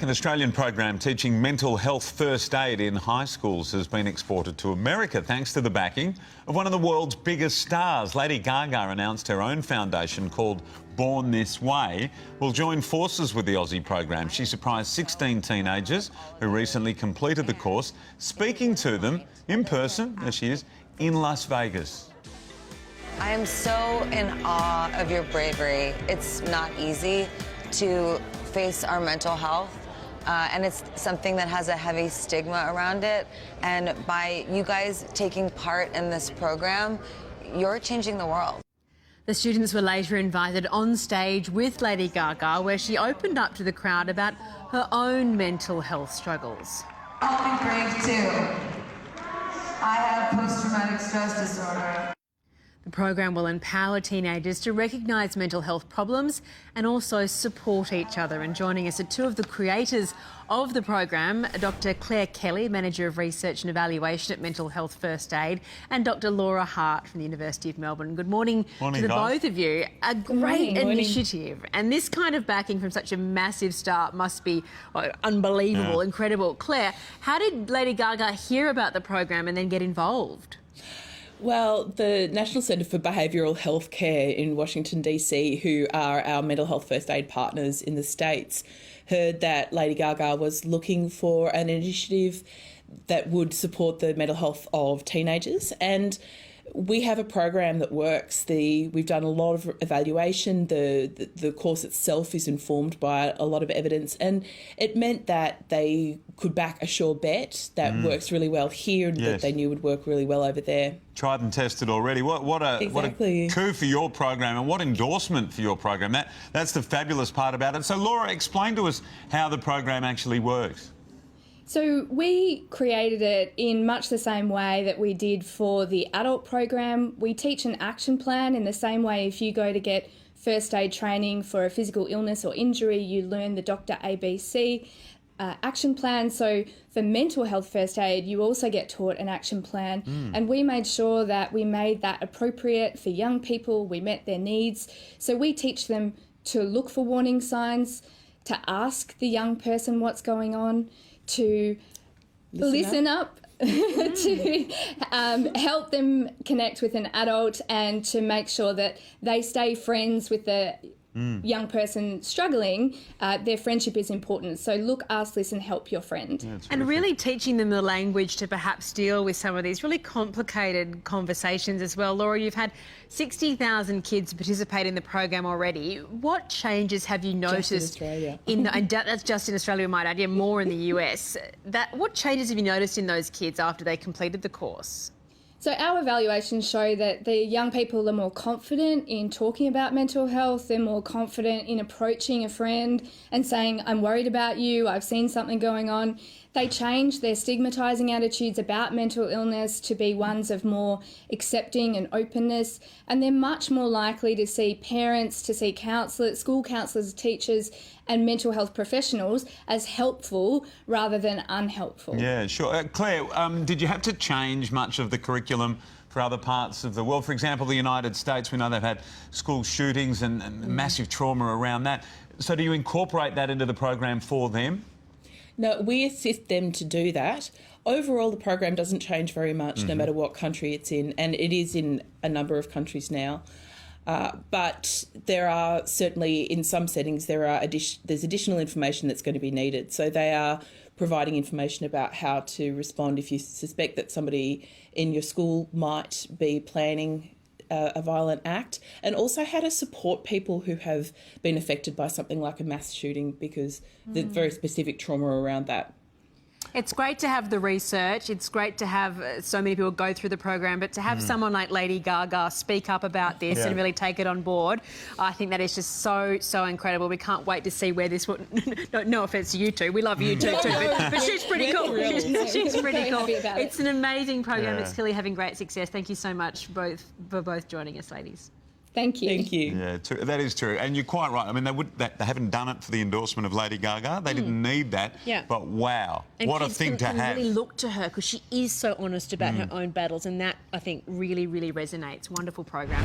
An Australian program teaching mental health first aid in high schools has been exported to America thanks to the backing of one of the world's biggest stars. Lady Gaga announced her own foundation called THIS Way will join forces with the Aussie program. She surprised 16 teenagers who recently completed the course, speaking to them in person, as she is, in Las Vegas. I am so in awe of your bravery. It's not easy to face our mental health. And it's something that has a heavy stigma around it. And by you guys taking part in this program, you're changing the world. The students were later invited on stage with Lady Gaga, where she opened up to the crowd about her own mental health struggles. I'll be brave too. I have post-traumatic stress disorder. The program will empower teenagers to recognise mental health problems and also support each other. And joining us are two of the creators of the program, Dr Claire Kelly, Manager of Research and Evaluation at Mental Health First Aid, and Dr Laura Hart from the University of Melbourne. Good morning, to the both of you. A great initiative. And this kind of backing from such a massive start must be unbelievable, incredible. Claire, how did Lady Gaga hear about the program and then get involved? Well, the National Centre for Behavioural Health Care in Washington, D.C., who are our mental health first aid partners in the States, heard that Lady Gaga was looking for an initiative that would support the mental health of teenagers. And we have a program that works. We've done a lot of evaluation. The course itself is informed by a lot of evidence, and it meant that they could back a sure bet that works really well here and that they knew would work really well over there. Tried and tested already. What a coup for your program, and what endorsement for your program. That's the fabulous part about it. So Laura, explain to us how the program actually works. So we created it in much the same way that we did for the adult program. We teach an action plan in the same way if you go to get first aid training for a physical illness or injury, you learn the Dr. ABC action plan. So for mental health first aid, you also get taught an action plan. And we made sure that we made that appropriate for young people. We met their needs. So we teach them to look for warning signs, to ask the young person what's going on, to listen up. To help them connect with an adult and to make sure that they stay friends with the young person struggling. Their friendship is important. So look, ask, listen, help your friend. Yeah, and really teaching them the language to perhaps deal with some of these really complicated conversations as well. Laura, you've had 60,000 kids participate in the program already. What changes have you noticed? Just in Australia. And that's just in Australia, we might add, more in the US. What changes have you noticed in those kids after they completed the course? So our evaluations show that the young people are more confident in talking about mental health. They're more confident in approaching a friend and saying, I'm worried about you, I've seen something going on. They change their stigmatising attitudes about mental illness to be ones of more accepting and openness. And they're much more likely to see parents, to see counsellors, school counsellors, teachers and mental health professionals as helpful rather than unhelpful. Yeah, sure. Claire, did you have to change much of the curriculum for other parts of the world? For example, the United States, we know they've had school shootings and massive trauma around that. So do you incorporate that into the program for them? No, we assist them to do that. Overall, the program doesn't change very much no matter what country it's in, and it is in a number of countries now. But there are certainly, in some settings, there's additional information that's going to be needed. So they are providing information about how to respond if you suspect that somebody in your school might be planning a violent act, and also how to support people who have been affected by something like a mass shooting, because there's very specific trauma around that. It's great to have the research. It's great to have so many people go through the program, but to have someone like Lady Gaga speak up about this and really take it on board, I think that is just so incredible. We can't wait to see where this will... No offence to you two. We love you two too, but she's pretty cool. She's pretty cool. It's an amazing program. It's clearly having great success. Thank you so much for both joining us, ladies. Thank you. Thank you. Yeah, that is true. And you're quite right. I mean, they haven't done it for the endorsement of Lady Gaga. They didn't need that. Yeah. But wow, and what a thing to have. Really look to her because she is so honest about her own battles, and that, I think, really resonates. Wonderful program.